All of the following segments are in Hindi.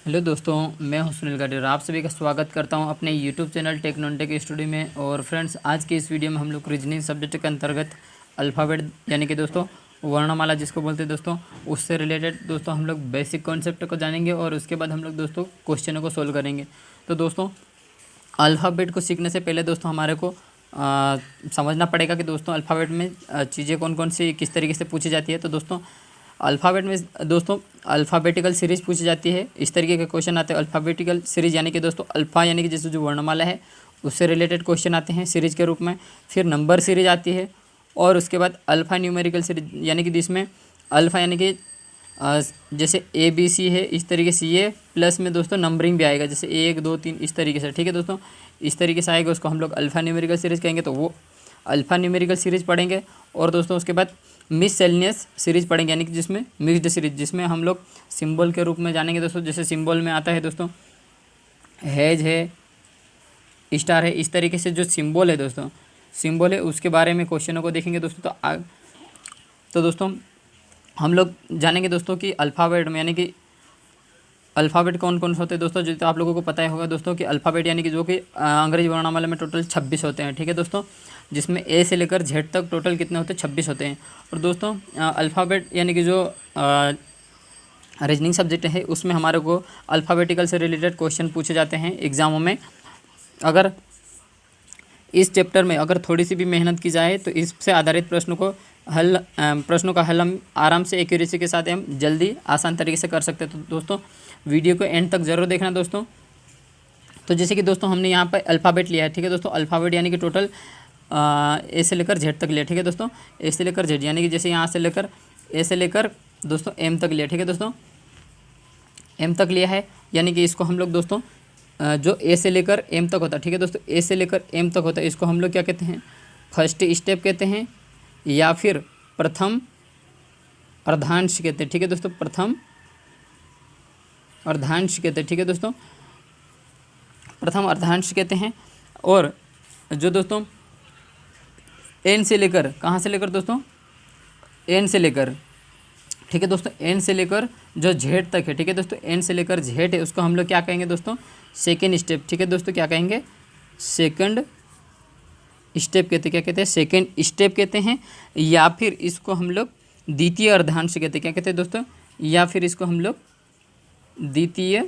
हेलो दोस्तों, मैं हूं सुनील गाडेर। आप सभी का स्वागत करता हूं अपने YouTube channel Tech Non Tech Studio में। और फ्रेंड्स, आज की इस वीडियो में हम लोग रीजनिंग सब्जेक्ट के अंतर्गत अल्फ़ाबेट यानी कि दोस्तों वर्णमाला जिसको बोलते हैं दोस्तों, उससे रिलेटेड दोस्तों हम लोग बेसिक कॉन्सेप्ट को जानेंगे और उसके बाद हम लोग दोस्तों क्वेश्चनों को सोल्व करेंगे। तो दोस्तों, अल्फ़ाबेट को सीखने से पहले दोस्तों हमारे को समझना पड़ेगा कि दोस्तों अल्फ़ाबेट में चीज़ें कौन कौन सी किस तरीके से पूछी जाती है। तो दोस्तों अल्फ़ाबेट में दोस्तों अल्फ़ाबेटिकल सीरीज़ पूछी जाती है। इस तरीके के क्वेश्चन आते हैं अल्फ़ाबेटिकल सीरीज़, यानी कि दोस्तों अल्फ़ा यानी कि जैसे जो वर्णमाला है उससे रिलेटेड क्वेश्चन आते हैं सीरीज़ के रूप में। फिर नंबर सीरीज आती है और उसके बाद अल्फ़ा न्यूमेरिकल सीरीज, यानी कि जिसमें अल्फ़ा यानी कि जैसे ABC है, इस तरीके से ये प्लस में दोस्तों नंबरिंग भी आएगा, जैसे 1 2 3 इस तरीके से। ठीक है दोस्तों, इस तरीके से आएगा, उसको हम लोग अल्फ़ा न्यूमेरिकल सीरीज़ कहेंगे। तो वो अल्फ़ा न्यूमेरिकल सीरीज़ पढ़ेंगे। और दोस्तों उसके बाद मिससेलेनियस सीरीज़ पढ़ेंगे, यानी कि जिसमें मिक्स्ड सीरीज, जिसमें हम लोग सिंबल के रूप में जानेंगे दोस्तों। जैसे सिंबल में आता है दोस्तों हैज है, स्टार है, इस तरीके से जो सिंबल है दोस्तों, सिंबल है उसके बारे में क्वेश्चनों को देखेंगे दोस्तों। तो दोस्तों हम लोग जानेंगे दोस्तों कि अल्फ़ाबेट में, यानी कि अल्फ़ाबेट कौन कौन से होते हैं दोस्तों। जो तो आप लोगों को पता ही होगा दोस्तों कि अल्फ़ाबेट यानी कि जो कि अंग्रेजी वर्णमाला में टोटल 26 होते हैं। ठीक है दोस्तों, जिसमें ए से लेकर जेड तक टोटल कितने होते हैं, 26 होते हैं। और दोस्तों अल्फ़ाबेट यानी कि जो रीजनिंग सब्जेक्ट है उसमें हमारे को अल्फ़ाबेटिकल से रिलेटेड क्वेश्चन पूछे जाते हैं एग्ज़ामों में। अगर इस चैप्टर में अगर थोड़ी सी भी मेहनत की जाए तो इससे आधारित प्रश्नों का हल हम आराम से एक्यूरेसी के साथ हम जल्दी आसान तरीके से कर सकते हैं। तो दोस्तों वीडियो को एंड तक ज़रूर देखना दोस्तों। तो जैसे कि दोस्तों हमने यहाँ पर अल्फ़ाबेट लिया है। ठीक है दोस्तों, अल्फ़ाबेट यानी कि टोटल ए से लेकर जेड तक लिया। ठीक है दोस्तों, ए से लेकर जेड, यानी कि जैसे यहाँ से लेकर ए से लेकर दोस्तों एम तक लिया। ठीक है दोस्तों, एम तक लिया है, यानी कि इसको हम लोग दोस्तों जो ए से लेकर एम तक होता है, ठीक है दोस्तों, ए से लेकर एम तक होता है, इसको हम लोग क्या कहते हैं, फर्स्ट स्टेप कहते हैं या फिर प्रथम अर्धांश कहते हैं। ठीक है दोस्तों, प्रथम अर्धांश कहते हैं। ठीक है दोस्तों, प्रथम अर्धांश कहते हैं। और जो दोस्तों एन से लेकर, कहाँ से लेकर दोस्तों, एन से लेकर, ठीक है दोस्तों, एन से लेकर जो जेड तक है, ठीक है दोस्तों, एन से लेकर जेड है, उसको हम लोग क्या कहेंगे दोस्तों, सेकेंड स्टेप। ठीक है दोस्तों, क्या कहेंगे, सेकंड स्टेप कहते हैं। क्या कहते हैं, सेकंड स्टेप कहते हैं। या फिर इसको हम लोग द्वितीय अर्धांश कहते हैं। क्या कहते हैं दोस्तों, या फिर इसको हम लोग द्वितीय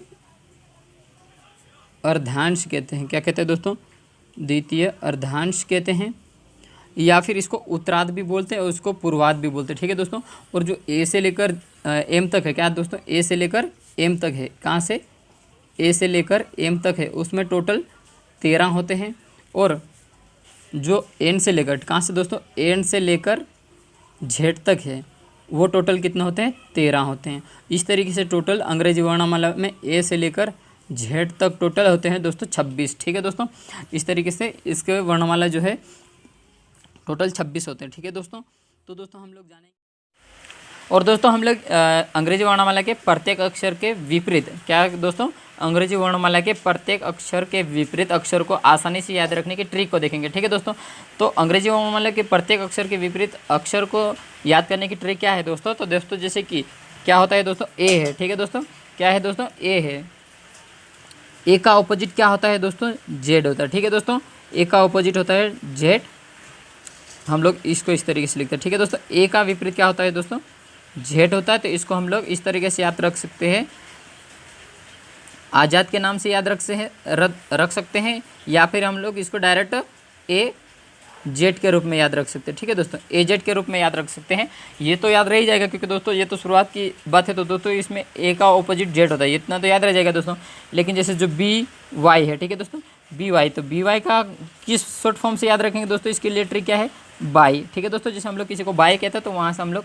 अर्धांश कहते हैं। क्या कहते हैं दोस्तों, द्वितीय अर्धांश कहते हैं। या फिर इसको उत्तरार्ध भी बोलते हैं और उसको पूर्वार्ध भी बोलते हैं। ठीक है दोस्तों, और जो ए से लेकर एम तक है, क्या दोस्तों, ए से लेकर एम तक है, कहाँ से, ए से लेकर एम तक है, उसमें टोटल 13 होते हैं। और जो एन से लेकर, कहाँ से दोस्तों, एन से लेकर जेड तक है, वो टोटल कितने होते हैं, 13 होते हैं। इस तरीके से टोटल अंग्रेजी वर्णमाला में ए से लेकर जेड तक टोटल होते हैं दोस्तों 26। ठीक है दोस्तों, इस तरीके से इसके वर्णमाला जो है टोटल 26 होते हैं। ठीक है दोस्तों, तो दोस्तों हम लोग जानेंगे। और दोस्तों हम लोग अंग्रेजी वर्णमाला के प्रत्येक अक्षर के विपरीत, क्या दोस्तों, अंग्रेजी वर्णमाला के प्रत्येक अक्षर के विपरीत अक्षर को आसानी से याद रखने की ट्रिक को देखेंगे। ठीक है दोस्तों, तो अंग्रेजी वर्णमाला के प्रत्येक अक्षर के विपरीत अक्षर को याद करने की ट्रिक क्या है दोस्तों। तो दोस्तों जैसे कि क्या होता है दोस्तों, ए है, ठीक है दोस्तों, क्या है दोस्तों, ए है, ए का ऑपोजिट क्या होता है दोस्तों, जेड होता है। ठीक है दोस्तों, ए का ऑपोजिट होता है जेड, हम लोग इसको इस तरीके से लिखते हैं। ठीक है दोस्तों, ए का विपरीत क्या होता है दोस्तों, जेड होता है। तो इसको हम लोग इस तरीके से याद रख सकते हैं, आज़ाद के नाम से याद रख सकते हैं, या फिर हम लोग इसको डायरेक्ट ए जेड के रूप में याद रख सकते हैं। ठीक है दोस्तों, ए जेड के रूप में याद रख सकते हैं। ये तो याद रह ही जाएगा, क्योंकि दोस्तों ये तो शुरुआत की बात है। तो दोस्तों इसमें ए का ऑपोजिट जेड होता है, इतना तो याद रह जाएगा दोस्तों। लेकिन जैसे जो बी वाई है, ठीक है दोस्तों, बी वाई, तो बी वाई का किस शॉर्ट फॉर्म से याद रखेंगे दोस्तों, इसके लिए ट्रिक क्या है, बाई। ठीक है दोस्तों, जैसे हम लोग किसी को बाई कहते हैं तो वहाँ से हम लोग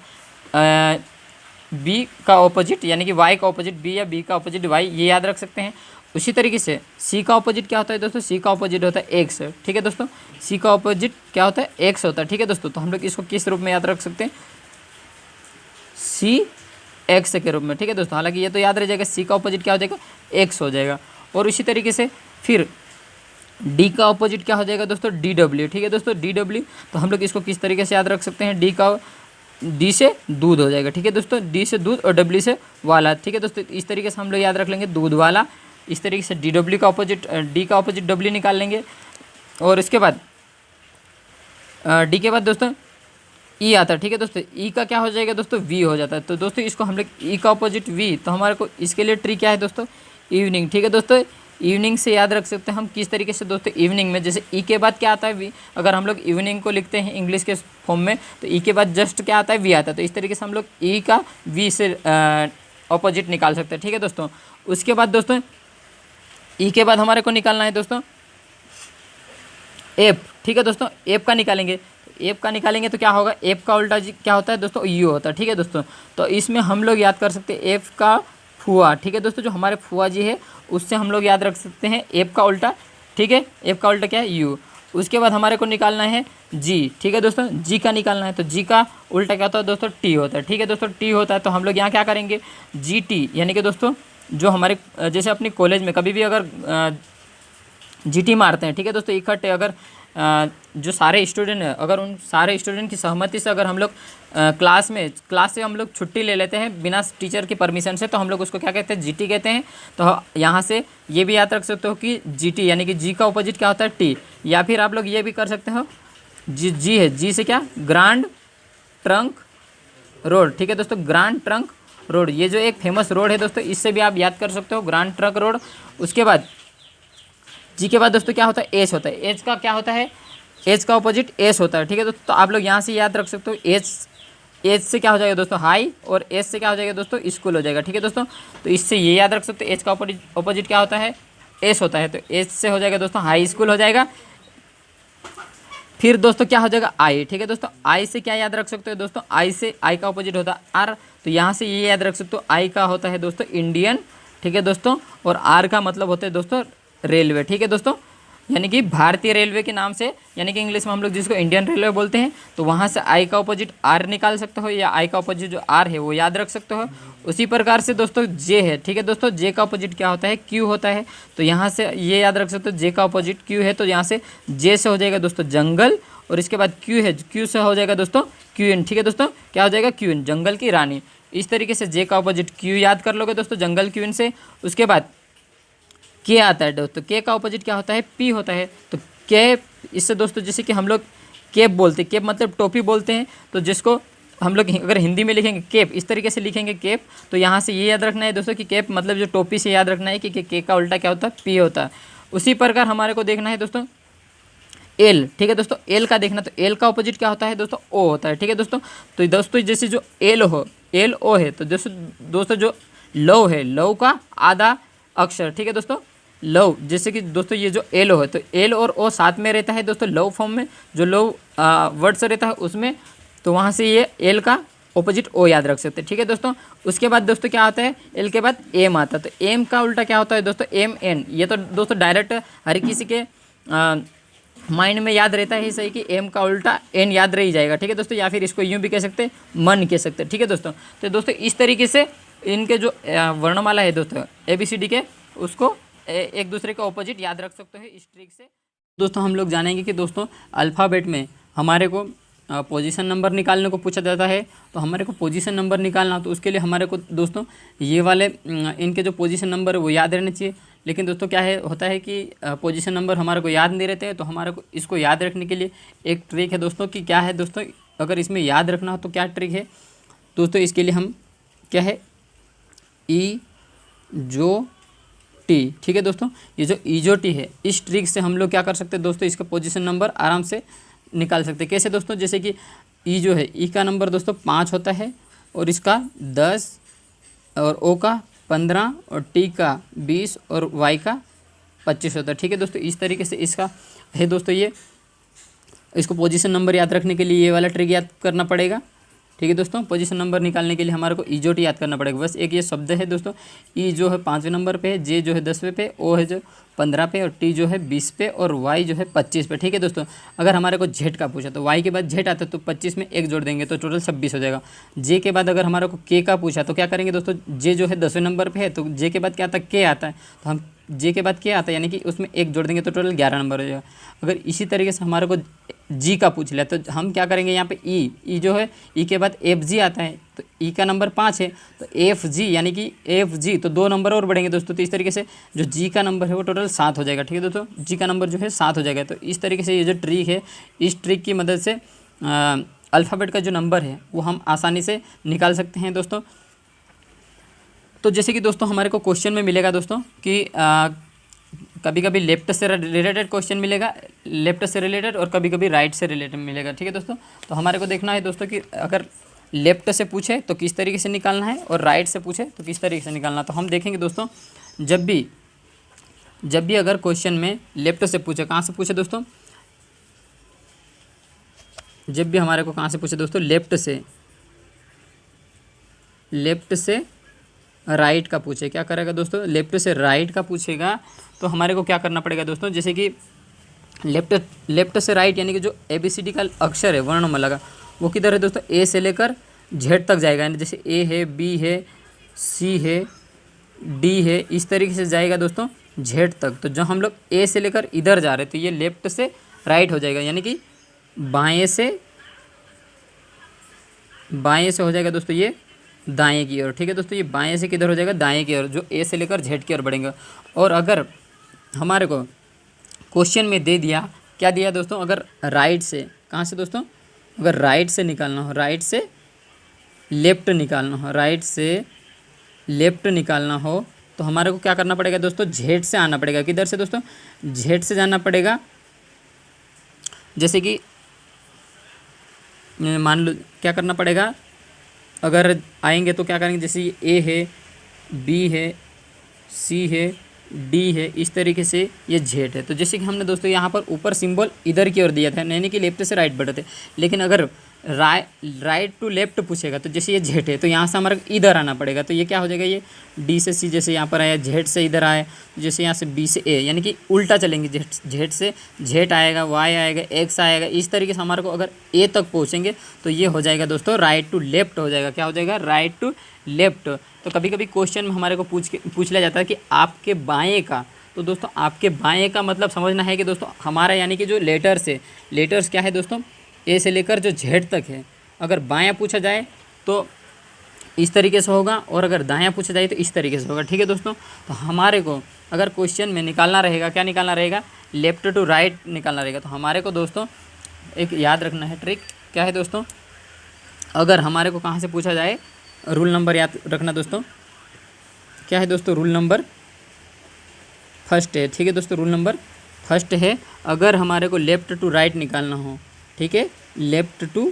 बी का ऑपोजिट यानी कि वाई का ऑपोजिट बी या बी का ऑपोजिट वाई, ये याद रख सकते हैं। उसी तरीके से सी का ऑपोजिट क्या होता है दोस्तों, सी का ऑपोजिट होता है एक्स। ठीक है दोस्तों, सी का ऑपोजिट क्या होता है, एक्स होता है। ठीक है दोस्तों, तो हम लोग इसको किस रूप में याद रख सकते हैं, सी एक्स के रूप में। ठीक है दोस्तों, हालांकि ये तो याद रह जाएगा, सी का ऑपोजिट क्या हो जाएगा, एक्स हो जाएगा। और इसी तरीके से फिर डी का ऑपोजिट क्या हो जाएगा दोस्तों, डी डब्ल्यू। ठीक है दोस्तों, डी डब्ल्यू, तो हम लोग इसको किस तरीके से याद रख सकते हैं, डी का डी से दूध हो जाएगा। ठीक है दोस्तों, डी से दूध और डब्ल्यू से वाला। ठीक है दोस्तों, इस तरीके से हम लोग याद रख लेंगे दूध वाला। इस तरीके से डी डब्ल्यू का ऑपोजिट, डी का ऑपोजिट डब्ल्यू निकाल लेंगे। और इसके बाद डी के बाद दोस्तों ई आता है। ठीक है दोस्तों, ई का क्या हो जाएगा दोस्तों, वी हो जाता है। तो दोस्तों इसको हम लोग ई का ऑपोजिट वी, तो हमारे को इसके लिए ट्री क्या है दोस्तों, इवनिंग। ठीक है दोस्तों, इवनिंग से याद रख सकते हैं हम किस तरीके से दोस्तों, इवनिंग में जैसे ई के बाद क्या आता है वी, अगर हम लोग इवनिंग को लिखते हैं इंग्लिश के फॉर्म में तो ई के बाद जस्ट क्या आता है, वी आता है। तो इस तरीके से हम लोग ई का वी से ऑपोजिट निकाल सकते हैं। ठीक है दोस्तों, उसके बाद दोस्तों ई के बाद हमारे को निकालना है दोस्तों एफ। ठीक है दोस्तों, एफ का निकालेंगे। एफ का निकालेंगे तो क्या होगा, एफ का उल्टा जी क्या होता है दोस्तों, यू होता है। ठीक है दोस्तों, तो इसमें हम लोग याद कर सकते हैं एफ का फुआ। ठीक है दोस्तों, जो हमारे फुआ जी है उससे हम लोग याद रख सकते हैं एफ का उल्टा। ठीक है, एफ का उल्टा क्या है, यू। उसके बाद हमारे को निकालना है जी। ठीक है दोस्तों, जी का निकालना है, तो जी का उल्टा क्या होता है दोस्तों, टी होता है। ठीक है दोस्तों, टी होता है, तो हम लोग यहाँ क्या करेंगे, जी टी, यानी कि दोस्तों जो हमारे जैसे अपनी कॉलेज में कभी भी अगर जीटी मारते हैं। ठीक है दोस्तों, इकट्ठे अगर जो सारे स्टूडेंट हैं, अगर उन सारे स्टूडेंट की सहमति से अगर हम लोग क्लास से हम लोग छुट्टी ले लेते हैं बिना टीचर की परमिशन से, तो हम लोग उसको क्या कहते हैं, जीटी कहते हैं। तो यहाँ से ये भी याद रख सकते हो कि जीटी यानी कि जी का ऑपोजिट क्या होता है, टी। या फिर आप लोग ये भी कर सकते हो, जी है, जी से क्या, ग्रांड ट्रंक रोड। ठीक है दोस्तों, ग्रांड ट्रंक रोड, ये जो एक फेमस रोड है दोस्तों, इससे भी आप याद कर सकते हो, ग्रांड ट्रंक रोड। उसके बाद जी के बाद दोस्तों क्या होता है, एच होता है। एच का क्या होता है, एच का ऑपोजिट एस होता है। ठीक है दोस्तों, तो आप लोग यहाँ से याद रख सकते हो एच से क्या हो जाएगा दोस्तों, हाई, और एस से क्या हो जाएगा दोस्तों, स्कूल हो जाएगा। ठीक है दोस्तों, तो इससे ये याद रख सकते हो एच का ऑपोजिट क्या होता है, एस होता है। तो एच से हो जाएगा दोस्तों हाई स्कूल हो जाएगा। फिर दोस्तों क्या हो जाएगा, आई। ठीक है दोस्तों, आई से क्या याद रख सकते हो दोस्तों, आई से आई का ऑपोजिट होता है आर। तो यहाँ से ये याद रख सकते हो आई का होता है दोस्तों इंडियन। ठीक है दोस्तों, और आर का मतलब होता है दोस्तों रेलवे। ठीक है दोस्तों, यानी कि भारतीय रेलवे के नाम से, यानी कि इंग्लिश में हम लोग जिसको इंडियन रेलवे बोलते हैं, तो वहाँ से आई का ऑपोजिट आर निकाल सकते हो, या आई का ऑपोजिट जो आर है वो याद रख सकते हो। उसी प्रकार से दोस्तों जे है। ठीक है दोस्तों, जे का ऑपोजिट क्या होता है, क्यू होता है। तो यहाँ से ये याद रख सकते हो जे का ऑपोजिट क्यू है, तो यहाँ से जे से हो जाएगा दोस्तों जंगल, और इसके बाद क्यू है, क्यू से हो जाएगा दोस्तों क्यून। ठीक है दोस्तों, क्या हो जाएगा, क्यून, जंगल की रानी। इस तरीके से जे का ऑपोजिट क्यू याद कर लोगे दोस्तों, जंगल क्यून से। उसके बाद के आता है दोस्तों, के का ऑपोजिट क्या होता है, पी होता है। तो के, इससे दोस्तों जैसे कि हम लोग केप बोलते हैं, केप मतलब टोपी बोलते हैं, तो जिसको हम लोग अगर हिंदी में लिखेंगे केप, इस तरीके से लिखेंगे केप। तो यहाँ से ये याद रखना है दोस्तों कि केप मतलब जो टोपी से याद रखना है कि के का उल्टा क्या होता है, पी होता है। उसी प्रकार हमारे को देखना है दोस्तों एल। ठीक है दोस्तों, एल का देखना, तो एल का ऑपोजिट क्या होता है दोस्तों, ओ होता है। ठीक है दोस्तों, तो दोस्तों जैसे जो एल ओ है, तो दोस्तों जो लव है, लव का आधा अक्षर। ठीक है दोस्तों, लव, जैसे कि दोस्तों ये जो एल है, तो एल और ओ साथ में रहता है दोस्तों लव फॉर्म में, जो लव वर्ड से रहता है उसमें, तो वहाँ से ये एल का ऑपोजिट ओ याद रख सकते हैं। ठीक है दोस्तों, उसके बाद दोस्तों क्या आता है, एल के बाद एम आता है। तो एम का उल्टा क्या होता है दोस्तों, एम एन। ये तो दोस्तों डायरेक्ट हर किसी के माइंड में याद रहता है ही सही कि एम का उल्टा एन याद रह जाएगा। ठीक है दोस्तों, या फिर इसको यूँ भी कह सकते हैं, मन कह सकते हैं। ठीक है दोस्तों, तो दोस्तों इस तरीके से इनके जो वर्णमाला है दोस्तों ABCD के, उसको एक दूसरे का ऑपोजिट याद रख सकते हो इस ट्रिक से। दोस्तों हम लोग जानेंगे कि दोस्तों अल्फ़ाबेट में हमारे को पोजीशन नंबर निकालने को पूछा जाता है। तो हमारे को पोजीशन नंबर निकालना, तो उसके लिए हमारे को दोस्तों ये वाले इनके जो पोजीशन नंबर है वो याद रहने चाहिए। लेकिन दोस्तों क्या है, होता है कि पोजीशन नंबर हमारे को याद नहीं रहते हैं। तो हमारे को इसको याद रखने के लिए एक ट्रिक है दोस्तों, कि क्या है दोस्तों, अगर इसमें याद रखना हो तो क्या ट्रिक है दोस्तों, इसके लिए हम क्या है, ई जो टी। ठीक है दोस्तों, ये जो ईजो टी है, इस ट्रिक से हम लोग क्या कर सकते हैं दोस्तों, इसका पोजीशन नंबर आराम से निकाल सकते हैं। कैसे दोस्तों, जैसे कि ई जो है, ई का नंबर दोस्तों 5 होता है, और इसका 10, और ओ का 15, और टी का 20, और वाई का 25 होता है। ठीक है दोस्तों, इस तरीके से इसका है दोस्तों ये, इसको पोजीशन नंबर याद रखने के लिए ये वाला ट्रिक याद करना पड़ेगा। ठीक है दोस्तों, पोजीशन नंबर निकालने के लिए हमारे को ईजोट याद करना पड़ेगा। बस एक ये शब्द है दोस्तों, ई जो है 5वें नंबर पे है, जे जो है 10वें पे, ओ है जो 15 पे, और टी जो है 20 पे, और वाई जो है 25 पे। ठीक है दोस्तों, अगर हमारे को जेड का पूछा तो वाई के बाद जेड आता है, तो 25 में एक जोड़ देंगे तो टोटल 26 हो जाएगा। जे के बाद अगर हमारे को के का पूछा तो क्या करेंगे दोस्तों, जे जो है 10वें नंबर पर है, तो जे के बाद क्या आता है, के आता है, तो हम जे के बाद क्या आता है, यानी कि उसमें एक जोड़ देंगे तो टोटल 11 नंबर हो जाएगा। अगर इसी तरीके से हमारे को जी का पूछ लिया तो हम क्या करेंगे, यहाँ पे ई जो है, ई के बाद एफ जी आता है, तो ई का नंबर 5 है, तो एफ जी यानी कि एफ जी तो 2 नंबर और बढ़ेंगे दोस्तों। तो इस तरीके से जो जी का नंबर है वो टोटल 7 हो जाएगा। ठीक है दोस्तों, जी का नंबर जो है 7 हो जाएगा। तो इस तरीके से ये जो ट्रिक है, इस ट्रिक की मदद से अल्फ़ाबेट का जो नंबर है वो हम आसानी से निकाल सकते हैं दोस्तों। तो जैसे कि दोस्तों हमारे को क्वेश्चन में मिलेगा दोस्तों कि कभी कभी लेफ्ट से रिलेटेड क्वेश्चन मिलेगा, लेफ्ट से रिलेटेड, और कभी कभी राइट से रिलेटेड मिलेगा। ठीक है दोस्तों, तो हमारे को देखना है दोस्तों कि अगर लेफ्ट से पूछे तो किस तरीके से निकालना है और राइट से पूछे तो किस तरीके से निकालना है। तो हम देखेंगे दोस्तों, जब भी अगर क्वेश्चन में लेफ्ट से पूछे, कहाँ से पूछे दोस्तों, जब भी हमारे को कहाँ से पूछे दोस्तों, लेफ्ट से राइट का पूछे, क्या करेगा दोस्तों, लेफ्ट से राइट का पूछेगा तो हमारे को क्या करना पड़ेगा दोस्तों, जैसे कि लेफ्ट से राइट यानी कि जो ABCD का अक्षर है वर्णमाला का, वो किधर है दोस्तों, ए से लेकर जेड तक जाएगा। यानी जैसे ए है, बी है, सी है, डी है, इस तरीके से जाएगा दोस्तों जेड तक। तो जो हम लोग ए से लेकर इधर जा रहे हैं तो ये लेफ्ट से राइट हो जाएगा, यानी कि बाएँ से हो जाएगा दोस्तों ये दाएं की ओर। ठीक है दोस्तों, ये बाएं से किधर हो जाएगा, दाएं की ओर, जो ए से लेकर जेड की ओर बढ़ेंगे। और अगर हमारे को क्वेश्चन में दे दिया, क्या दिया दोस्तों, अगर राइट से, कहाँ से दोस्तों, अगर राइट से निकालना हो, राइट से लेफ्ट निकालना हो, राइट से लेफ्ट निकालना हो तो हमारे को क्या करना पड़ेगा दोस्तों, जेड से आना पड़ेगा। किधर से दोस्तों, जेड से जाना पड़ेगा। जैसे कि मान लो क्या करना पड़ेगा, अगर आएंगे तो क्या करेंगे, जैसे ए है, बी है, सी है, डी है, इस तरीके से ये जेड है। तो जैसे कि हमने दोस्तों यहाँ पर ऊपर सिंबल इधर की ओर दिया था, यानी कि लेफ्ट से राइट बढ़े थे, लेकिन अगर राइट टू लेफ्ट पूछेगा तो जैसे ये जेड है तो यहाँ से हमारा इधर आना पड़ेगा। तो ये क्या हो जाएगा, ये डी से सी जैसे यहाँ पर आया, जेड से इधर आया, जैसे यहाँ से बी से ए, यानी कि उल्टा चलेंगे, जेड से जेड आएगा, वाई आएगा, एक्स आएगा, इस तरीके से हमारे को अगर ए तक पहुँचेंगे तो ये हो जाएगा दोस्तों राइट टू लेफ्ट हो जाएगा। क्या हो जाएगा, राइट टू लेफ्ट। तो कभी कभी क्वेश्चन में हमारे को पूछ लिया जाता है कि आपके बाएँ का, तो दोस्तों आपके बाएँ का मतलब समझना है कि दोस्तों हमारा यानी कि जो लेटर्स है, लेटर्स क्या है दोस्तों, ए से लेकर जो जेड तक है, अगर बायां पूछा जाए तो इस तरीके से होगा, और अगर दायां पूछा जाए तो इस तरीके से होगा। ठीक है दोस्तों, तो हमारे को अगर क्वेश्चन में निकालना रहेगा, क्या निकालना रहेगा, लेफ्ट टू राइट निकालना रहेगा। तो हमारे को दोस्तों एक याद रखना है ट्रिक, क्या है दोस्तों, अगर हमारे को कहाँ से पूछा जाए, रूल नंबर याद रखना दोस्तों, क्या है दोस्तों, रूल नंबर फर्स्ट है। ठीक है दोस्तों, रूल नंबर फर्स्ट है, अगर हमारे को लेफ्ट टू राइट निकालना हो, ठीक है, लेफ्ट टू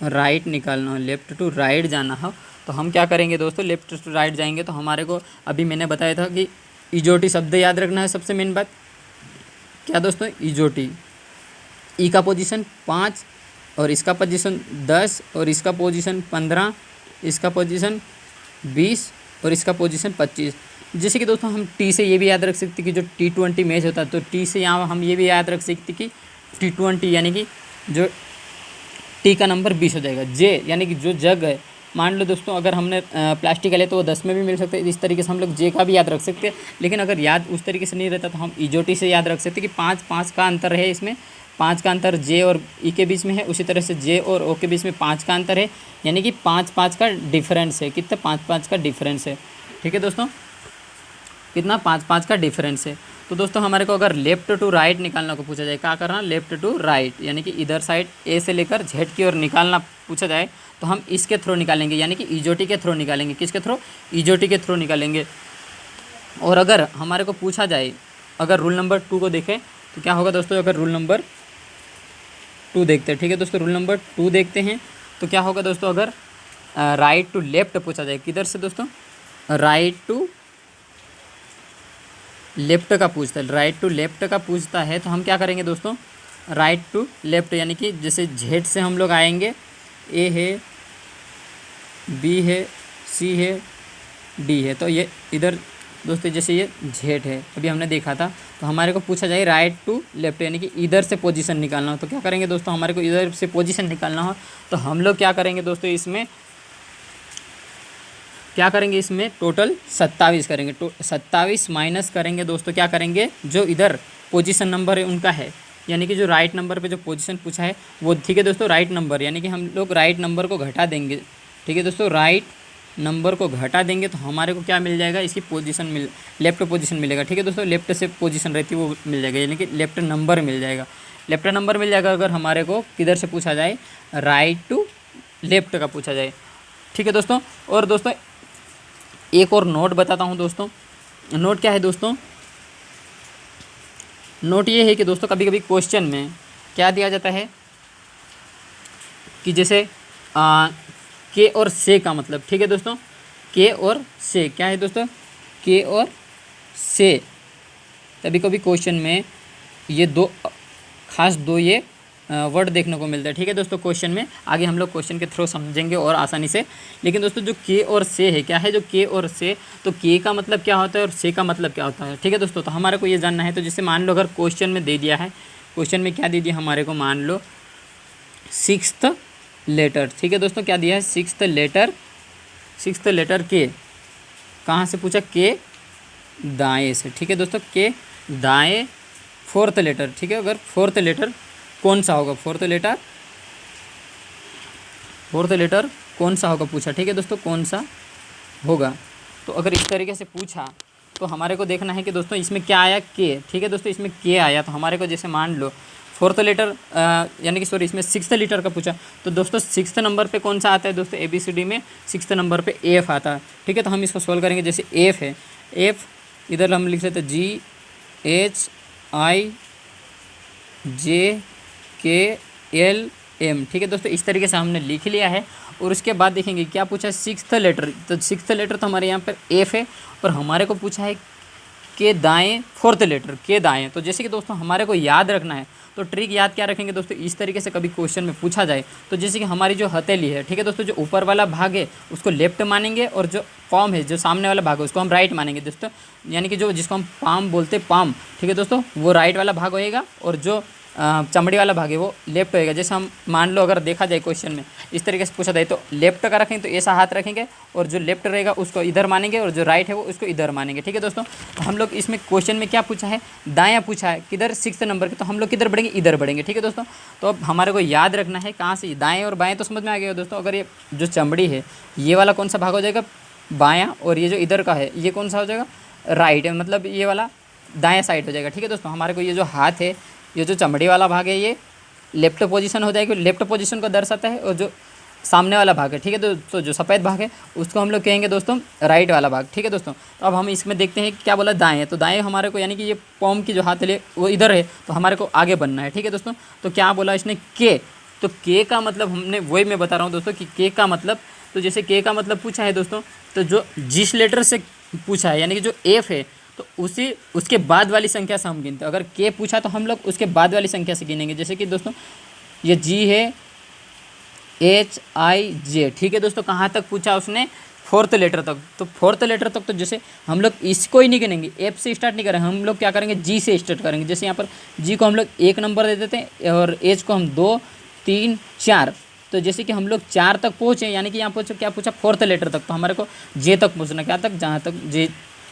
राइट निकालना हो, लेफ्ट टू राइट जाना हो, तो हम क्या करेंगे दोस्तों, लेफ्ट टू राइट जाएंगे तो हमारे को अभी मैंने बताया था कि इजोटी शब्द याद रखना है। सबसे मेन बात क्या दोस्तों, इजोटी, ई का पोजीशन 5 और इसका पोजीशन 10 और इसका पोजीशन 15, इसका पोजीशन 20 और इसका पोजीशन 25। जैसे कि दोस्तों हम टी से ये भी याद रख सकते कि जो T20 मैच होता है तो टी से यहाँ हम ये भी याद रख सकते कि T20 यानी कि जो टी का नंबर 20 हो जाएगा। जे यानी कि जो जग है, मान लो दोस्तों अगर हमने प्लास्टिक का लिया तो वो 10 में भी मिल सकता है, इस तरीके से हम लोग जे का भी याद रख सकते हैं। लेकिन अगर याद उस तरीके से नहीं रहता तो हम इजोटी से याद रख सकते कि 5 का अंतर है, इसमें 5 का अंतर जे और ई के बीच में है, उसी तरह से जे और ओ के बीच में 5 का अंतर है, यानी कि 5 का डिफरेंस है। कितना, 5 का डिफरेंस है। ठीक है दोस्तों, कितना, 5 का डिफरेंस है। तो दोस्तों हमारे को अगर लेफ्ट टू राइट निकालना को पूछा जाए, क्या करना, लेफ्ट टू राइट यानी कि इधर साइड ए से लेकर जेड की ओर निकालना पूछा जाए तो हम इसके थ्रू निकालेंगे, यानी कि इजोटी के थ्रू निकालेंगे। किसके थ्रू, इजोटी के थ्रू निकालेंगे। और अगर हमारे को पूछा जाए, अगर रूल नंबर 2 को देखें तो क्या होगा दोस्तों, अगर रूल नंबर 2 देखते हैं, ठीक है दोस्तों, रूल नंबर 2 देखते हैं तो क्या होगा दोस्तों, अगर राइट टू लेफ्ट पूछा जाए, किधर से दोस्तों, राइट टू लेफ्ट का पूछता है, राइट टू लेफ्ट का पूछता है तो हम क्या करेंगे दोस्तों, राइट टू लेफ्ट यानी कि जैसे जेड से हम लोग आएंगे, ए है, बी है, सी है, डी है, तो ये इधर दोस्तों जैसे ये जेड है अभी हमने देखा था, तो हमारे को पूछा जाए राइट टू लेफ्ट यानी कि इधर से पोजीशन निकालना हो तो क्या करेंगे दोस्तों, हमारे को इधर से पोजीशन निकालना हो तो हम लोग क्या करेंगे दोस्तों, इसमें क्या करेंगे इसमें टोटल 27 करेंगे। 27 माइनस करेंगे दोस्तों, क्या करेंगे जो इधर पोजीशन नंबर है उनका है, यानी कि जो राइट नंबर पे जो पोजीशन पूछा है वो, ठीक है दोस्तों, राइट नंबर, यानी कि हम लोग राइट नंबर को घटा देंगे। ठीक है दोस्तों, राइट नंबर को घटा देंगे तो हमारे को क्या मिल जाएगा, इसकी पोजीशन लेफ्ट पोजीशन मिलेगा। ठीक है दोस्तों, लेफ्ट से पोजीशन रहती है वो मिल जाएगा, यानी कि लेफ्ट नंबर मिल जाएगा। लेफ्ट नंबर मिल जाएगा अगर हमारे को किधर से पूछा जाए, राइट टू लेफ्ट का पूछा जाए। ठीक है दोस्तों, और दोस्तों एक और नोट बताता हूँ दोस्तों। नोट क्या है दोस्तों, नोट ये है कि दोस्तों कभी कभी क्वेश्चन में क्या दिया जाता है कि जैसे के और से का मतलब, ठीक है दोस्तों, के और से क्या है दोस्तों, के और से, कभी कभी क्वेश्चन में ये दो खास दो ये वर्ड देखने को मिलता है। ठीक है दोस्तों, क्वेश्चन में आगे हम लोग क्वेश्चन के थ्रू समझेंगे और आसानी से। लेकिन दोस्तों जो के और से है, क्या है जो के और से, तो के का मतलब क्या होता है और से का मतलब क्या होता है। ठीक है दोस्तों, तो हमारे को ये जानना है। तो जैसे मान लो अगर क्वेश्चन में दे दिया है, क्वेश्चन में क्या दे दिया हमारे को, मान लो 6th लेटर। ठीक है दोस्तों, क्या दिया है 6th लेटर के, कहाँ से पूछा, के दाएँ से। ठीक है दोस्तों, के दाएँ 4th लेटर। ठीक है, अगर 4th लेटर कौन सा होगा, 4th लेटर कौन सा होगा पूछा। ठीक है दोस्तों, कौन सा होगा, तो अगर इस तरीके से पूछा तो हमारे को देखना है कि दोस्तों इसमें क्या आया, के। ठीक है दोस्तों, इसमें के आया तो हमारे को जैसे मान लो 4th लेटर यानी कि सॉरी इसमें 6th लेटर का पूछा, तो दोस्तों 6th नंबर पे कौन सा आता है दोस्तों, ABCD में 6th नंबर पे एफ आता है। ठीक है, तो हम इसको सॉल्व करेंगे। जैसे एफ है, एफ इधर हम लिख लेते GHIJKLM। ठीक है दोस्तों, इस तरीके से हमने लिख लिया है। और उसके बाद देखेंगे क्या पूछा है, 6th लेटर। तो 6th लेटर तो हमारे यहाँ पर एफ है, और हमारे को पूछा है के दाएँ 4th लेटर, के दाएँ। तो जैसे कि दोस्तों हमारे को याद रखना है, तो ट्रिक याद क्या रखेंगे दोस्तों, इस तरीके से कभी क्वेश्चन में पूछा जाए तो जैसे कि हमारी जो हथेली है, ठीक है दोस्तों, जो ऊपर वाला भाग है उसको लेफ्ट मानेंगे, और जो पाम है, जो सामने वाला भाग है, उसको हम राइट मानेंगे दोस्तों। यानी कि जो जिसको हम पाम बोलते हैं, पाम, ठीक है दोस्तों, वो राइट वाला भाग होएगा, और जो चमड़ी वाला भाग है वो लेफ्ट होएगा। जैसे हम मान लो अगर देखा जाए क्वेश्चन में इस तरीके से पूछा जाए तो लेफ्ट का रखेंगे तो ऐसा हाथ रखेंगे, और जो लेफ्ट रहेगा उसको इधर मानेंगे, और जो राइट है वो उसको इधर मानेंगे। ठीक है दोस्तों, तो हम लोग इसमें क्वेश्चन में क्या पूछा है, दायां पूछा है, किधर 6th नंबर के, तो हम लोग किधर बढ़ेंगे, इधर बढ़ेंगे। ठीक है दोस्तों, तो अब हमारे को याद रखना है कहाँ से, दाएँ और बाएँ तो समझ में आ गया दोस्तों। अगर ये जो चमड़ी है ये वाला कौन सा भाग हो जाएगा, बायाँ, और ये जो इधर का है ये कौन सा हो जाएगा, राइट, मतलब ये वाला दाएँ साइड हो जाएगा। ठीक है दोस्तों, हमारे को ये जो हाथ है, ये जो चमड़ी वाला भाग है ये लेफ्ट पोजीशन हो जाएगी, लेफ्ट पोजीशन को दर्शाता है, और जो सामने वाला भाग है, ठीक है दोस्तों, जो सफ़ेद भाग है उसको हम लोग कहेंगे दोस्तों राइट वाला भाग। ठीक है दोस्तों, तो अब हम इसमें देखते हैं कि क्या बोला, दाएँ है, तो दाएँ हमारे को यानी कि ये पॉम की जो हाथ है वो इधर है, तो हमारे को आगे बनना है। ठीक है दोस्तों, तो क्या बोला इसने, के, तो के का मतलब हमने वही मैं बता रहा हूँ दोस्तों कि के का मतलब, तो जैसे के का मतलब पूछा है दोस्तों, तो जो जिस लेटर से पूछा है यानी कि जो एफ है, तो उसके बाद वाली संख्या से हम गिनते हैं। अगर के पूछा तो हम लोग उसके बाद वाली संख्या से गिनेंगे। जैसे कि दोस्तों ये जी है, HIJ। ठीक है दोस्तों, कहाँ तक पूछा उसने, 4th लेटर तक। तो 4th लेटर तक तो जैसे हम लोग इसको ही नहीं गिनेंगे, एफ से स्टार्ट नहीं करेंगे, हम लोग क्या करेंगे, जी से स्टार्ट करेंगे। जैसे यहाँ पर जी को हम लोग 1 नंबर दे देते हैं, और एच को हम 2, 3, 4। तो जैसे कि हम लोग 4 तक पहुँचे, यानी कि यहाँ पूछो क्या पूछा, 4th लेटर तक, तो हमारे को जे तक पहुँचना, क्या तक, जहाँ तक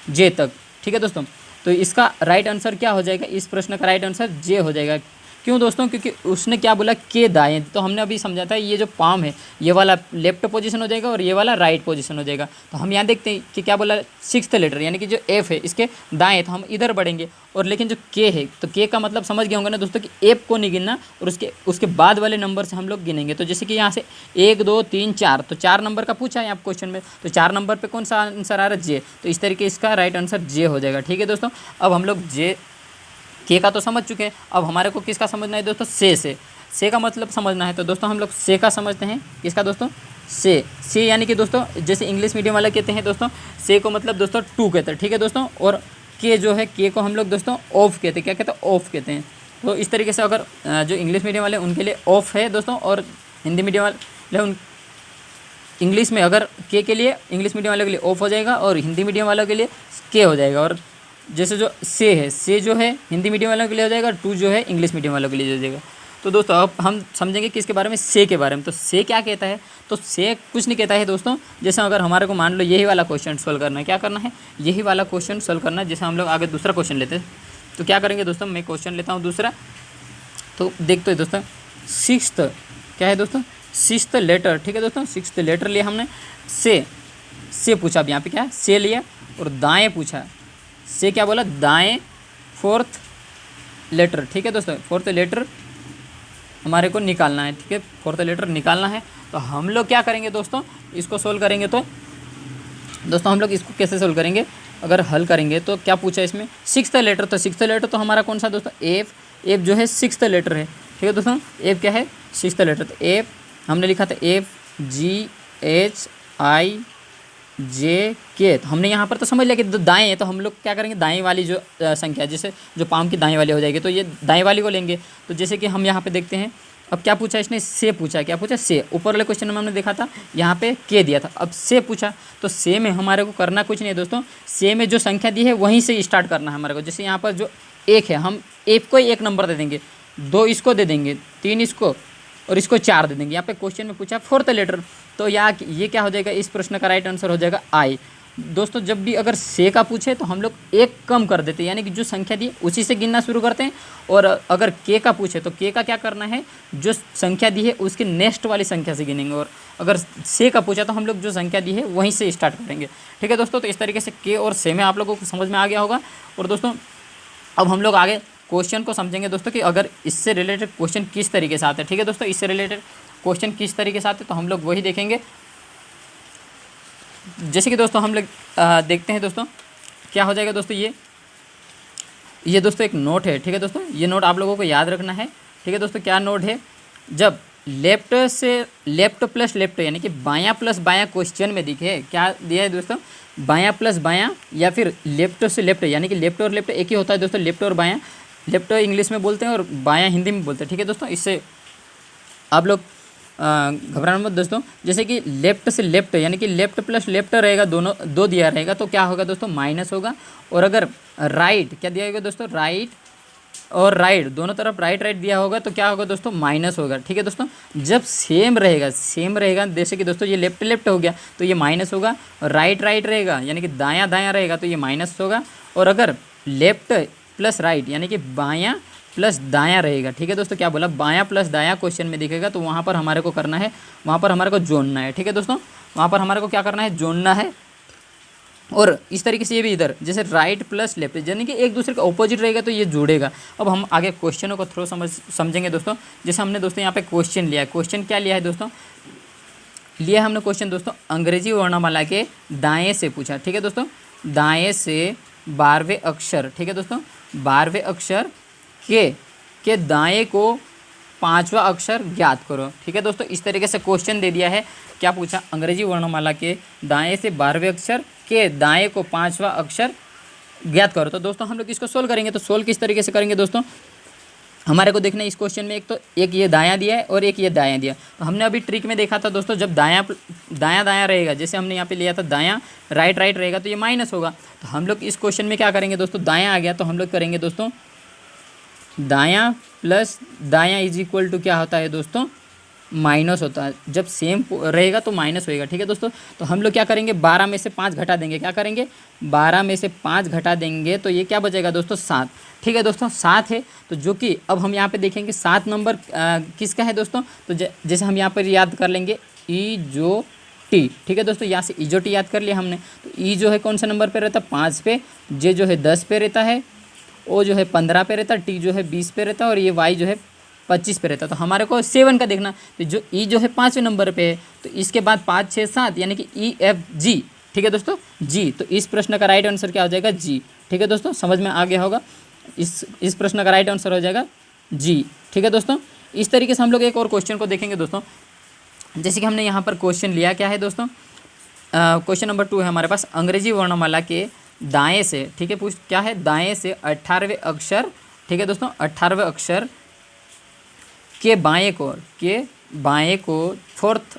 जे तक। ठीक है दोस्तों, तो इसका राइट आंसर क्या हो जाएगा, इस प्रश्न का राइट आंसर जे हो जाएगा। क्यों दोस्तों, क्योंकि उसने क्या बोला, के दाएं, तो हमने अभी समझा था ये जो पाम है ये वाला लेफ्ट पोजीशन हो जाएगा और ये वाला राइट पोजीशन हो जाएगा। तो हम यहाँ देखते हैं कि क्या बोला, 6th लेटर यानी कि जो एफ है इसके दाएं, तो हम इधर बढ़ेंगे। और लेकिन जो के है, तो के का मतलब समझ गए होंगे ना दोस्तों कि एफ को नहीं गिनना, और उसके बाद वाले नंबर से हम लोग गिनेंगे। तो जैसे कि यहाँ से 1, 2, 3, 4, तो 4 नंबर का पूछा है आप क्वेश्चन में, तो 4 नंबर पर कौन सा आंसर आ रहा है, जे। तो इस तरीके इसका राइट आंसर जे हो जाएगा। ठीक है दोस्तों, अब हम लोग जे के का तो समझ चुके हैं, अब हमारे को किसका समझना है दोस्तों, से का मतलब समझना है। तो दोस्तों हम लोग से का समझते हैं, किसका दोस्तों, से यानी कि दोस्तों जैसे इंग्लिश मीडियम वाले कहते हैं दोस्तों, से को मतलब दोस्तों 2 कहते हैं। ठीक है दोस्तों, और के जो है, के को हम लोग दोस्तों ऑफ कहते हैं। क्या कहते हैं, ऑफ कहते हैं। तो इस तरीके से अगर जो इंग्लिश मीडियम वाले उनके लिए ऑफ है दोस्तों, और हिंदी मीडियम वाले उन इंग्लिश में अगर के लिए इंग्लिश मीडियम वालों के लिए ऑफ हो जाएगा, और हिंदी मीडियम वालों के लिए के हो जाएगा। और जैसे जो से है, से जो है हिंदी मीडियम वालों के लिए हो जाएगा, 2 जो है इंग्लिश मीडियम वालों के लिए हो जाएगा। तो दोस्तों अब हम समझेंगे किसके बारे में, से के बारे में। तो से क्या कहता है, तो से कुछ नहीं कहता है दोस्तों। जैसे अगर हमारे को मान लो यही वाला क्वेश्चन सोल्व करना है, क्या करना है, यही वाला क्वेश्चन सोल्व करना है। जैसे हम लोग आगे दूसरा क्वेश्चन लेते हैं, तो क्या करेंगे दोस्तों, मैं क्वेश्चन लेता हूँ दूसरा। तो देखते हैं दोस्तों, सिक्स्थ क्या है दोस्तों, सिक्स्थ लेटर, ठीक है दोस्तों, सिक्स्थ लेटर लिया हमने, से पूछा। अब यहाँ पे क्या है, से लिया और दाएँ पूछा, से क्या बोला, दाएँ फोर्थ लेटर, ठीक है दोस्तों, फोर्थ लेटर हमारे को निकालना है, ठीक है, फोर्थ लेटर निकालना है। तो हम लोग क्या करेंगे दोस्तों, इसको सोल्व करेंगे। तो दोस्तों हम लोग इसको कैसे सोल्व करेंगे, अगर हल करेंगे तो क्या पूछा इसमें, सिक्स्थ लेटर। तो सिक्स्थ लेटर तो हमारा कौन सा दोस्तों, एफ जो है सिक्स्थ लेटर है, ठीक है दोस्तों, एफ क्या है, सिक्स्थ लेटर। तो एफ हमने लिखा था FGHIJ तो हमने यहाँ पर तो समझ लिया कि दाएँ है, तो हम लोग क्या करेंगे, दाएँ वाली जो संख्या है, जैसे जो पाम की दाएँ वाली हो जाएगी, तो ये दाएँ वाली को लेंगे। तो जैसे कि हम यहाँ पे देखते हैं, अब क्या पूछा इसने, से पूछा, क्या पूछा, से। ऊपर वाले क्वेश्चन में हमने देखा था यहाँ पे के दिया था, अब से पूछा। तो से में हमारे को करना कुछ नहीं है दोस्तों, से में जो संख्या दी है वहीं से स्टार्ट करना है हमारे को। जैसे यहाँ पर जो एक है, हम एक को ही एक नंबर दे देंगे, 2 इसको दे देंगे, 3 इसको और इसको 4 दे देंगे। यहाँ पे क्वेश्चन में पूछा फोर्थ लेटर, तो ये क्या हो जाएगा, इस प्रश्न का राइट आंसर हो जाएगा आई। दोस्तों जब भी अगर से का पूछे तो हम लोग एक कम कर देते हैं, यानी कि जो संख्या दी उसी से गिनना शुरू करते हैं। और अगर के का पूछे तो के का क्या करना है, जो संख्या दी है उसके नेक्स्ट वाली संख्या से गिनेंगे। और अगर से का पूछा तो हम लोग जो संख्या दी है वहीं से स्टार्ट करेंगे, ठीक है दोस्तों। तो इस तरीके से के और से में आप लोगों को समझ में आ गया होगा। और दोस्तों अब हम लोग आगे क्वेश्चन को समझेंगे दोस्तों, कि अगर इससे रिलेटेड क्वेश्चन किस तरीके से आते हैं, ठीक है दोस्तों, इससे रिलेटेड क्वेश्चन किस तरीके से आते हैं, तो हम लोग वही देखेंगे। जैसे कि दोस्तों हम लोग देखते हैं दोस्तों, क्या हो जाएगा दोस्तों, ये दोस्तों एक नोट है, ठीक है दोस्तों, ये नोट आप लोगों को याद रखना है, ठीक है दोस्तों। क्या नोट है, जब लेफ्ट से लेफ्ट प्लस लेफ्ट, यानी कि बायां प्लस बायां क्वेश्चन में दिखे, क्या दिया है दोस्तों, बायां प्लस बायां, या फिर लेफ्ट से लेफ्ट, यानी कि लेफ्ट और लेफ्ट एक ही होता है दोस्तों, लेफ्ट और बायां, लेफ्ट इंग्लिश में बोलते हैं और बायां हिंदी में बोलते हैं, ठीक है दोस्तों। इससे आप लोग घबराना मत दोस्तों। जैसे कि लेफ्ट से लेफ्ट, यानी कि लेफ्ट प्लस लेफ्ट रहेगा, दोनों 2 दिया रहेगा, तो क्या होगा दोस्तों, माइनस होगा। और अगर राइट क्या दिया होगा दोस्तों, राइट और राइट दोनों तरफ राइट दिया होगा, तो क्या होगा दोस्तों, माइनस होगा, ठीक है दोस्तों। जब सेम रहेगा, जैसे कि दोस्तों ये लेफ्ट हो गया तो ये माइनस होगा, और राइट रहेगा यानी कि दायां रहेगा तो ये माइनस होगा। और अगर लेफ्ट प्लस राइट यानी कि बायां प्लस दायां रहेगा, ठीक है दोस्तों, क्या बोला, बायां प्लस दायां क्वेश्चन में दिखेगा, तो वहाँ पर हमारे को करना है, वहाँ पर हमारे को जोड़ना है, ठीक है दोस्तों, वहाँ पर हमारे को क्या करना है, जोड़ना है। और इस तरीके से ये भी इधर जैसे राइट प्लस लेफ्ट, यानी कि एक दूसरे का ऑपोजिट रहेगा तो ये जुड़ेगा। अब हम आगे क्वेश्चनों को थ्रू समझेंगे दोस्तों। जैसे हमने दोस्तों यहाँ पे क्वेश्चन लिया है, क्वेश्चन क्या लिया है दोस्तों, लिया हमने क्वेश्चन दोस्तों अंग्रेजी वर्णमाला के दाएँ से पूछा, ठीक है दोस्तों, दाएँ से 12वें अक्षर, ठीक है दोस्तों, 12वें अक्षर के दाएँ को 5वां अक्षर ज्ञात करो, ठीक है दोस्तों। इस तरीके से क्वेश्चन दे दिया है, क्या पूछा, अंग्रेजी वर्णमाला के दाएँ से 12वें अक्षर के दाएँ को 5वां अक्षर ज्ञात करो। तो दोस्तों हम लोग इसको सोल्व करेंगे, तो सोल्व किस तरीके से करेंगे दोस्तों, हमारे को देखना है इस क्वेश्चन में एक ये दायां दिया है और एक ये दायां दिया। तो हमने अभी ट्रिक में देखा था दोस्तों, जब दायां रहेगा, जैसे हमने यहाँ पे लिया था दायां राइट रहेगा तो ये माइनस होगा। तो हम लोग इस क्वेश्चन में क्या करेंगे दोस्तों, दायां आ गया तो हम लोग करेंगे दोस्तों दायां प्लस दायां इज इक्वल टू क्या होता है दोस्तों, माइनस होता है। जब सेम रहेगा तो माइनस होएगा, ठीक है दोस्तों। तो हम लोग क्या करेंगे, 12 में से 5 घटा देंगे, क्या करेंगे, 12 में से 5 घटा देंगे तो ये क्या बचेगा दोस्तों, 7, ठीक है दोस्तों, 7 है। तो जो कि अब हम यहाँ पे देखेंगे 7 नंबर किसका है दोस्तों, तो जैसे हम यहाँ पर याद कर लेंगे ई जो टी, ठीक है दोस्तों, यहाँ से ई जो टी याद कर लिया हमने। तो ई जो है कौन सा नंबर पे रहता है, 5 पे, जे जो है 10 पे रहता है, ओ जो है 15 पे रहता है, टी जो है 20 पे रहता है, और ये वाई जो है 25 पे रहता है। तो हमारे को 7 का देखना, तो जो ई जो है 5वें नंबर पे है, तो इसके बाद 5 6 7 यानी कि ई एफ जी, ठीक है दोस्तों, जी। तो इस प्रश्न का राइट आंसर क्या हो जाएगा, जी, ठीक है दोस्तों, समझ में आ गया होगा। इस प्रश्न का राइट आंसर हो जाएगा जी, ठीक है दोस्तों। इस तरीके से हम लोग एक और क्वेश्चन को देखेंगे दोस्तों। जैसे कि हमने यहाँ पर क्वेश्चन लिया, क्या है दोस्तों, क्वेश्चन नंबर 2 है हमारे पास, अंग्रेजी वर्णमाला के दाएँ से, ठीक है, क्या है, दाएँ से 18वें अक्षर, ठीक है दोस्तों, 18वें अक्षर के बाएँ को 4th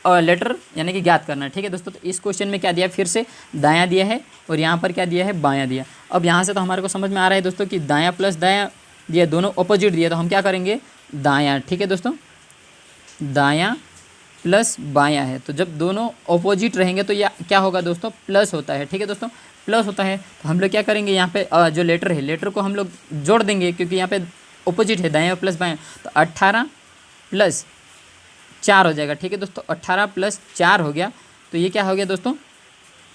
लेटर यानी कि ज्ञात करना है, ठीक है दोस्तों। तो इस क्वेश्चन में क्या दिया, फिर से दायां दिया है और यहाँ पर क्या दिया है, बायां दिया। अब यहाँ से तो हमारे को समझ में आ रहा है दोस्तों कि दायां प्लस दायां दिया, दोनों अपोजिट दिया, तो हम क्या करेंगे, दायां, ठीक है दोस्तों, दायां प्लस बायां है। तो जब दोनों ऑपोजिट रहेंगे तो यह क्या होगा दोस्तों, प्लस होता है, ठीक है दोस्तों, प्लस होता है। तो हम लोग क्या करेंगे, यहाँ पे जो लेटर है, लेटर को हम लोग जोड़ देंगे, क्योंकि यहाँ पे ऑपोजिट है, दायां प्लस बायां। तो 18 प्लस 4 हो जाएगा, ठीक है दोस्तों, 18 प्लस 4 हो गया, तो ये क्या हो गया दोस्तों,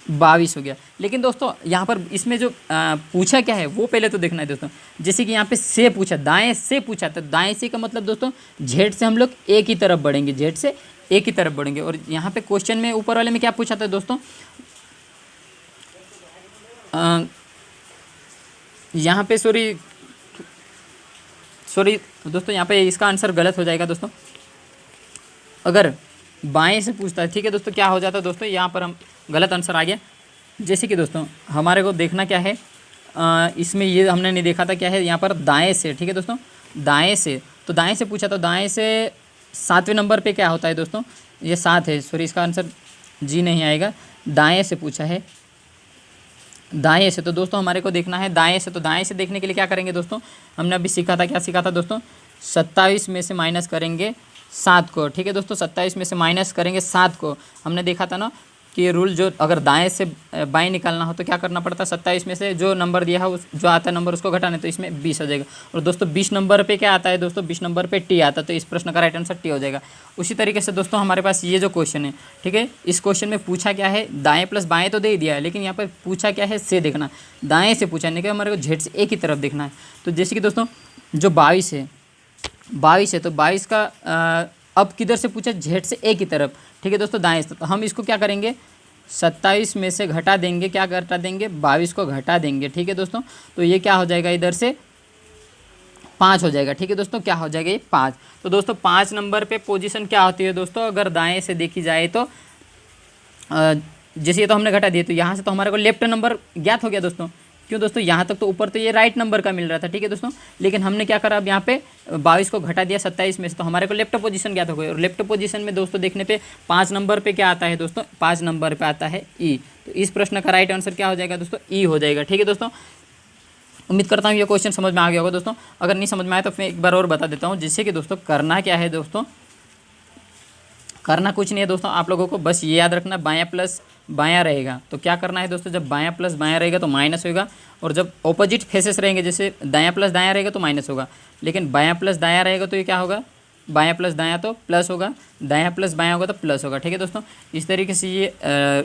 22 हो गया। लेकिन दोस्तों यहाँ पर इसमें जो पूछा क्या है वो पहले तो देखना है दोस्तों। जैसे कि यहाँ पे से पूछा, दाएं से पूछा, तो दाएं से का मतलब दोस्तों जेड से हम लोग ए की तरफ बढ़ेंगे, जेड से ए की तरफ बढ़ेंगे। और यहाँ पे क्वेश्चन में ऊपर वाले में क्या पूछा था दोस्तों, यहाँ पे सॉरी दोस्तों, यहाँ पे इसका आंसर गलत हो जाएगा दोस्तों। अगर बाएं से पूछता है, ठीक है दोस्तों, क्या हो जाता है दोस्तों, यहाँ पर हम गलत आंसर आ गया। जैसे कि दोस्तों हमारे को देखना क्या है, इसमें ये हमने नहीं देखा था क्या है, यहाँ पर दाएं से, ठीक है दोस्तों, दाएं से, तो दाएं से पूछा, तो दाएं से 7वें नंबर पे क्या होता है दोस्तों, ये 7 है, सॉरी इसका आंसर जी नहीं आएगा, दाएं से पूछा है, दाएं से। तो दोस्तों हमारे को देखना है दाएं से, तो दाएं से देखने के लिए क्या करेंगे दोस्तों, हमने अभी सीखा था, क्या सीखा था दोस्तों, 27 में से माइनस करेंगे 7 को, ठीक है दोस्तों, 27 में से माइनस करेंगे 7 को। हमने देखा था ना कि ये रूल, जो अगर दाएं से बाएं निकालना हो तो क्या करना पड़ता है, 27 में से जो नंबर दिया है उस जो आता है नंबर उसको घटाने, तो इसमें 20 हो जाएगा। और दोस्तों 20 नंबर पे क्या आता है दोस्तों, 20 नंबर पे टी आता है, तो इस प्रश्न का राइट आंसर टी हो जाएगा। उसी तरीके से दोस्तों हमारे पास ये जो क्वेश्चन है, ठीक है, इस क्वेश्चन में पूछा क्या है, दाएँ प्लस बाएँ तो दे ही दिया है, लेकिन यहाँ पर पूछा क्या है, से देखना, दाएँ से पूछा, नहीं कि हमारे को जेड से ए की तरफ देखना है। तो जैसे कि दोस्तों जो 22 है, तो 22 का अब किधर से पूछा, जेड से ए की तरफ, ठीक है दोस्तों, दाएं से। तो हम इसको क्या करेंगे, 27 में से घटा देंगे, क्या घटा देंगे, 22 को घटा देंगे, ठीक है दोस्तों। तो ये क्या हो जाएगा, इधर से 5 हो जाएगा, ठीक है दोस्तों, क्या हो जाएगा ये 5। तो दोस्तों 5 नंबर पे पोजीशन क्या होती है दोस्तों, अगर दाएं से देखी जाए तो जैसे ये तो हमने घटा दिया, तो यहाँ से तो हमारे को लेफ्ट नंबर ज्ञात हो गया दोस्तों। क्यों दोस्तों, यहाँ तक तो ऊपर तो ये राइट नंबर का मिल रहा था, ठीक है दोस्तों, लेकिन हमने क्या करा, अब यहाँ पे 22 को घटा दिया 27 में से, तो हमारे को लेफ्ट पोजीशन ज्ञात हो गई। और लेफ्ट पोजीशन में दोस्तों देखने पे 5 नंबर पे क्या आता है दोस्तों, 5 नंबर पे आता है ई। तो इस प्रश्न का राइट आंसर क्या हो जाएगा दोस्तों, ई हो जाएगा, ठीक है दोस्तों। उम्मीद करता हूँ ये क्वेश्चन समझ में आ गया होगा दोस्तों। अगर नहीं समझ में आया तो मैं एक बार और बता देता हूँ, जिससे कि दोस्तों करना क्या है दोस्तों, करना कुछ नहीं है दोस्तों, आप लोगों को बस ये याद रखना, बायां प्लस बायां रहेगा तो क्या करना है दोस्तों, जब बायां प्लस बायां रहेगा तो माइनस होगा, और जब ऑपोजिट फेसेस रहेंगे, जैसे दायां प्लस दायां रहेगा तो माइनस होगा, लेकिन बायां प्लस दायां रहेगा तो ये क्या होगा, बायां प्लस दायां तो प्लस होगा, दायां प्लस बायां होगा तो प्लस होगा, ठीक है दोस्तों। इस तरीके से ये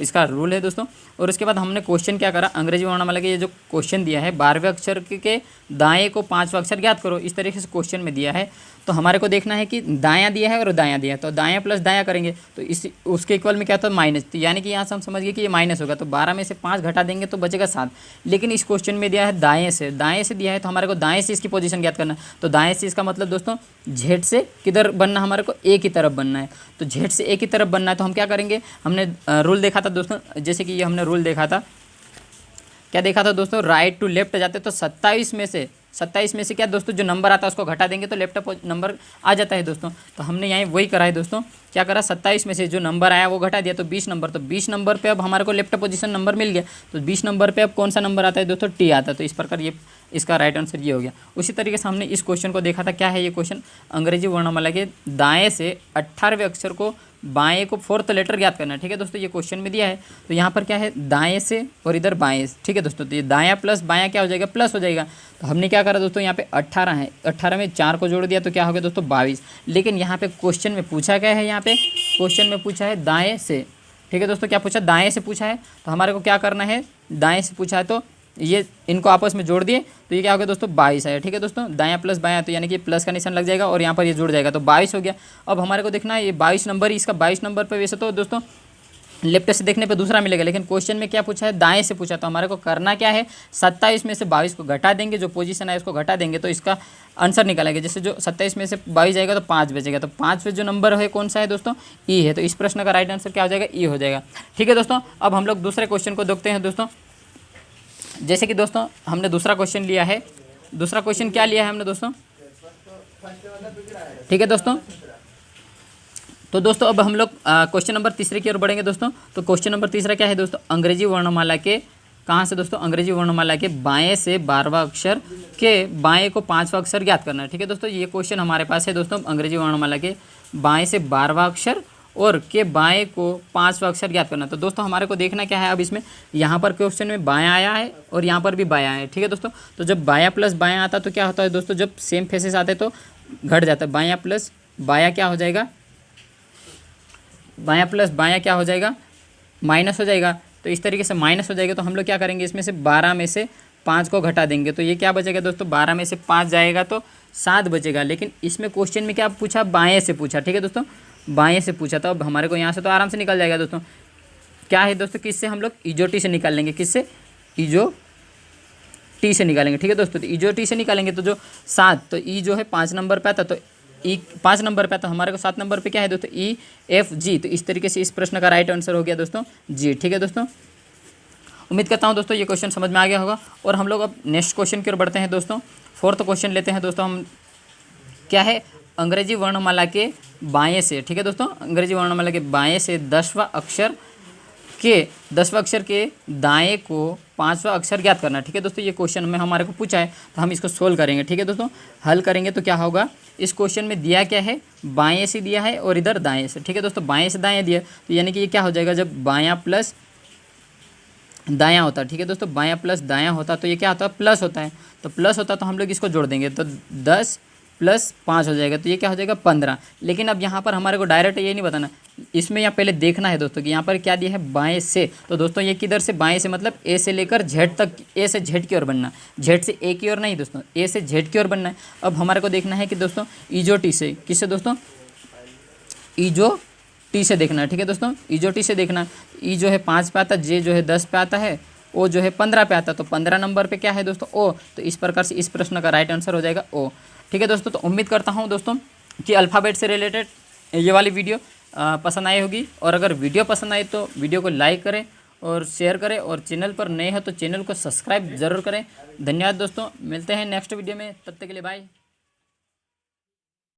इसका रूल है दोस्तों। और उसके बाद हमने क्वेश्चन क्या करा, अंग्रेजी वर्णमाला के ये जो क्वेश्चन दिया है, 12वें अक्षर के दाएं को 5वां अक्षर ज्ञात करो, इस तरीके से क्वेश्चन में दिया है। तो हमारे को देखना है कि दायां दिया है और दायां दिया है, तो दायां प्लस दायां करेंगे तो इस उसके इक्वल में क्या होता है, माइनस, तो यानी कि यहाँ से हम समझ गए कि ये माइनस होगा, तो 12 में से 5 घटा देंगे तो बचेगा 7। लेकिन इस क्वेश्चन में दिया है दाएं से दिया है, तो हमारे को दाएं से इसकी पोजीशन ज्ञात करना है। तो दाएं से इसका मतलब दोस्तों जेड से किधर बनना, हमारे को ए की तरफ बनना है, तो जेड से ए की तरफ बनना है। तो हम क्या करेंगे, हमने रूल देखा था दोस्तों, जैसे कि ये हमने रूल देखा था, क्या देखा था दोस्तों, राइट टू लेफ्ट जाते तो 27 में से क्या दोस्तों जो नंबर आता है उसको घटा देंगे तो लेफ्ट नंबर आ जाता है दोस्तों। तो हमने यहाँ वही करा है दोस्तों, क्या करा, 27 में से जो नंबर आया वो घटा दिया, तो 20 नंबर, तो 20 नंबर पे अब हमारे को लेफ्ट पोजीशन नंबर मिल गया, तो 20 नंबर पे अब कौन सा नंबर आता है दोस्तों, टी आता है। तो इस प्रकार ये इसका राइट आंसर ये हो गया। उसी तरीके से हमने इस क्वेश्चन को देखा था, क्या है ये क्वेश्चन, अंग्रेजी वर्णमाला के दाएँ से 18वें अक्षर को बाएं को 4th लेटर ज्ञात करना है, ठीक है दोस्तों, ये क्वेश्चन में दिया है। तो यहाँ पर क्या है, दाएं से और इधर बाएं से, ठीक है दोस्तों, तो ये दायां प्लस बायां क्या हो जाएगा, प्लस हो जाएगा। तो हमने क्या करा दोस्तों, यहाँ पे 18 है, 18 में 4 को जोड़ दिया तो क्या हो गया दोस्तों 22। लेकिन यहाँ पे क्वेश्चन में पूछा क्या है, यहाँ पे क्वेश्चन में पूछा है दाएँ से, ठीक है दोस्तों, क्या पूछा, दाएँ से पूछा है। तो हमारे को क्या करना है, दाएँ से पूछा है तो ये इनको आपस में जोड़ दिए तो ये क्या हो गया दोस्तों 22 है, ठीक है दोस्तों, दायां प्लस बायां, तो यानी कि प्लस का निशान लग जाएगा और यहाँ पर ये जुड़ जाएगा तो 22 हो गया। अब हमारे को देखना है ये 22 नंबर ही, इसका 22 नंबर पर वैसे तो दोस्तों लेफ्ट से देखने पे दूसरा मिलेगा, लेकिन क्वेश्चन में क्या पूछा है, दाएं से पूछा, तो हमारे को करना क्या है, 27 में से 22 को घटा देंगे, जो पोजीशन है उसको घटा देंगे तो इसका आंसर निकालेंगे। जैसे जो 27 में से 22 जाएगा तो 5 बचेगा, तो 5 पे जो नंबर है कौन सा है दोस्तों, ई है। तो इस प्रश्न का राइट आंसर क्या हो जाएगा, ई हो जाएगा, ठीक है दोस्तों। अब हम लोग दूसरे क्वेश्चन को देखते हैं दोस्तों। जैसे कि दोस्तों हमने दूसरा क्वेश्चन लिया है, दूसरा क्वेश्चन क्या लिया है हमने दोस्तों, ठीक है दोस्तों। तो दोस्तों अब हम लोग क्वेश्चन नंबर तीसरे की ओर बढ़ेंगे दोस्तों। तो क्वेश्चन नंबर तीसरा क्या है दोस्तों, अंग्रेजी वर्णमाला के कहाँ से दोस्तों, अंग्रेजी वर्णमाला के बाएं से 12वां अक्षर के बाएं को 5वां अक्षर ज्ञात करना है। ठीक है दोस्तों, ये क्वेश्चन हमारे पास है दोस्तों, अंग्रेजी वर्णमाला के बाएं से 12वां अक्षर और के बाएं को 5वां अक्षर ज्ञात करना। तो दोस्तों हमारे को देखना क्या है, अब इसमें यहाँ पर क्वेश्चन में बायां आया है और यहाँ पर भी बायां है। ठीक है दोस्तों, तो जब बायां प्लस बायां आता तो क्या होता है दोस्तों, जब सेम फेसेस आते तो घट जाता है। बायां प्लस बायां क्या हो जाएगा, बायां प्लस बायां क्या हो जाएगा, माइनस हो जाएगा। तो इस तरीके से माइनस हो जाएगा तो हम लोग क्या करेंगे, इसमें से 12 में से 5 को घटा देंगे तो ये क्या बचेगा दोस्तों, 12 में से 5 जाएगा तो 7 बचेगा। लेकिन इसमें क्वेश्चन में क्या पूछा, बाएं से पूछा। ठीक है दोस्तों, बाएं से पूछा तो अब हमारे को यहाँ से तो आराम से निकल जाएगा दोस्तों। क्या है दोस्तों, किससे हम लोग ईजो टी से निकाल लेंगे, किससे, ईजो टी से निकालेंगे। ठीक है दोस्तों, तो ईजो टी से निकालेंगे तो जो 7, तो ई जो है 5 नंबर पे आता, तो ई 5 नंबर पे आता, हमारे को 7 नंबर पे क्या है दोस्तों, ई एफ जी। तो इस तरीके से इस प्रश्न का राइट आंसर हो गया दोस्तों जी। ठीक है दोस्तों, उम्मीद करता हूँ दोस्तों ये क्वेश्चन समझ में आ गया होगा। और हम लोग अब नेक्स्ट क्वेश्चन की ओर बढ़ते हैं दोस्तों। 4th क्वेश्चन लेते हैं दोस्तों हम, क्या है, अंग्रेजी वर्णमाला के बाएं से। ठीक है दोस्तों, अंग्रेजी वर्णमाला के बाएं से 10वां अक्षर के दाएं को 5वां अक्षर ज्ञात करना। ठीक है दोस्तों, ये क्वेश्चन में हमारे को पूछा है तो हम इसको सोल्व करेंगे। ठीक है दोस्तों, हल करेंगे तो क्या होगा, इस क्वेश्चन में दिया क्या है, बाएं से दिया है और इधर दाएं से। ठीक है दोस्तों, बाएं से दाएं दिया तो यानी कि ये क्या हो जाएगा, जब बायां प्लस दायां होता है। ठीक है दोस्तों, बायां प्लस दायां होता तो ये क्या होता है, प्लस होता है। तो प्लस होता तो हम लोग इसको जोड़ देंगे तो 10 प्लस 5 हो जाएगा तो ये क्या हो जाएगा, 15। लेकिन अब यहाँ पर हमारे को डायरेक्ट ये नहीं बताना, इसमें यहाँ पहले देखना है दोस्तों कि यहाँ पर क्या दिया है, बाएं से। तो दोस्तों ये किधर से, बाएं से मतलब ए से लेकर जेड तक, ए से जेड की ओर बनना, जेड से ए की ओर नहीं दोस्तों, ए से जेड की ओर बनना है। अब हमारे को देखना है कि दोस्तों ईजो टी से, किससे दोस्तों, ईजो टी से देखना है। ठीक है दोस्तों, ईजो टी से देखना, ई जो है 5 पे आता, जे जो है 10 पे आता है, ओ जो है 15 पे आता, तो 15 नंबर पे क्या है दोस्तों, ओ। तो इस प्रकार से इस प्रश्न का राइट आंसर हो जाएगा ओ। ठीक है दोस्तों, तो उम्मीद करता हूँ दोस्तों कि अल्फ़ाबेट से रिलेटेड ये वाली वीडियो पसंद आई होगी। और अगर वीडियो पसंद आई तो वीडियो को लाइक करें और शेयर करें, और चैनल पर नए हो तो चैनल को सब्सक्राइब ज़रूर करें। धन्यवाद दोस्तों, मिलते हैं नेक्स्ट वीडियो में, तब तक के लिए बाय।